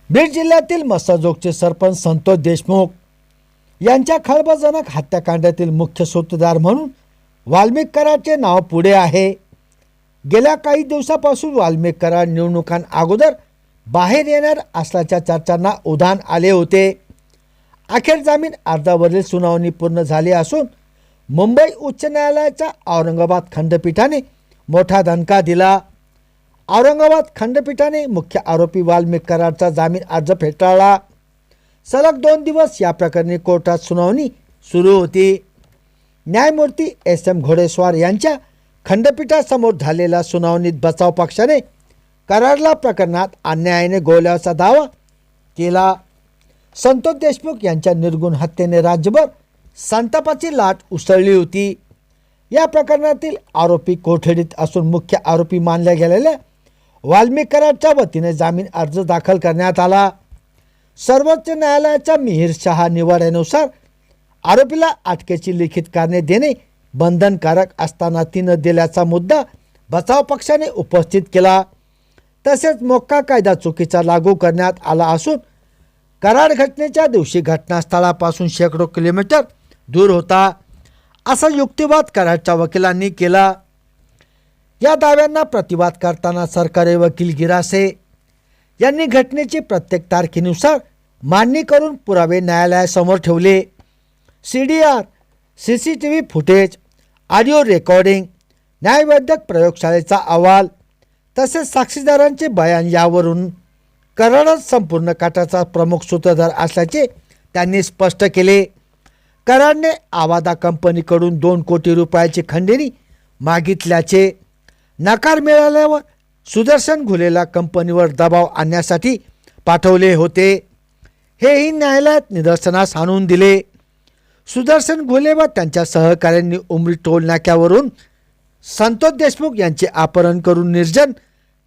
बीड जिल्ह्यातील मस्साजोगचे सरपंच संतोष देशमुख यांच्या खळबळजनक हत्याकांडातील मुख्य सूत्रधार म्हणून वाल्मिक कराडचे नाव पुढे आहे. गेल्या काही दिवसापासून वाल्मिक कराड निवडणुकांअगोदर बाहेर येणार असल्याच्या चर्चांना उधाण आले होते. अखेर जामीन अर्जावरील सुनावणी पूर्ण झाली असून मुंबई उच्च न्यायालयाच्या औरंगाबाद खंडपीठाने मोठा दणका दिला. औरंगाबाद खंडपीठाने मुख्य आरोपी वाल्मिक कराडचा जामीन अर्ज फेटाळला. सलग 2 दिवस या प्रकरणी कोर्टात सुनावणी सुरू होती. न्यायमूर्ती SM घोडेस्वार यांच्या खंडपीठासमोर झालेल्या सुनावणीत बचाव पक्षाने कराडला प्रकरणात अन्यायाने गोवल्याचा दावा केला. संतोष देशमुख यांच्या निर्गुण हत्येने राज्यभर संतापाची लाट उसळली होती. या प्रकरणातील आरोपी कोठडीत असून मुख्य आरोपी मानल्या गेलेल्या वाल्मिक कराडच्या वतीने जामीन अर्ज दाखल करण्यात आला. सर्वोच्च न्यायालयाच्या मिहिर शहा निवाड्यानुसार आरोपीला अटकेची लिखित कारणे देणे बंधनकारक असताना ती न दिल्याचा मुद्दा बचाव पक्षाने उपस्थित केला. तसेच मोक्का कायदा चुकीचा लागू करण्यात आला असून कराड घटनेच्या दिवशी घटनास्थळापासून शेकडो किलोमीटर दूर होता असा युक्तिवाद कराडच्या वकिलांनी केला. या दाव्यांना प्रतिवाद करताना सरकारी वकील गिरासे यांनी घटनेची प्रत्येक तारखेनुसार मांडणी करून पुरावे न्यायालयासमोर ठेवले. CDR, CCTV footage, audio recording, न्यायवैद्यक प्रयोगशाळेचा अहवाल तसेच साक्षीदारांचे बयान यावरून कराडच संपूर्ण कटाचा प्रमुख सूत्रधार असल्याचे त्यांनी स्पष्ट केले. कराडने आवादा कंपनीकडून 2 कोटी रुपयाची खंडणी मागितल्याचे नकार मिळाल्यावर सुदर्शन घुलेला कंपनीवर दबाव आणण्यासाठी पाठवले होते. हेही न्यायालयात निदर्शनास आणून दिले. सुदर्शन घुले व त्यांच्या सहकाऱ्यांनी उमरी टोल नाक्यावरून संतोष देशमुख यांचे अपहरण करून निर्जन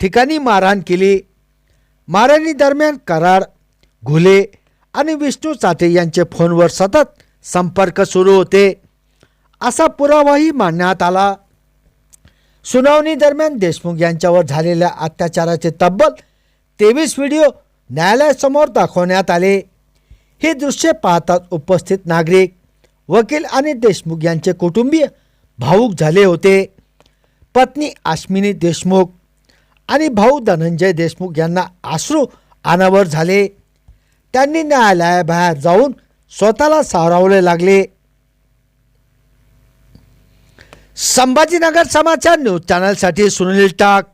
ठिकाणी मारहाण केली. मारहाणी दरम्यान कराड, घुले आणि विष्णू चाटे यांचे फोनवर सतत संपर्क सुरू होते असा पुरावाही मांडण्यात आला. सुनावणी दरम्यान देशमुख यांच्यावर झालेल्या अत्याचाराचे तब्बल 23 व्हिडिओ न्यायालयासमोर दाखवण्यात आले. ही दृश्ये पाहताच उपस्थित नागरिक, वकील आणि देशमुख यांचे कुटुंबीय भावूक झाले होते. पत्नी अश्विनी देशमुख आणि भाऊ धनंजय देशमुख यांना अश्रू अनावर झाले. त्यांनी न्यायालयाबाहेर जाऊन स्वतःला सावरावले लागले. संभाजीनगर समाचार न्यूज चॅनलसाठी सुनील टाक.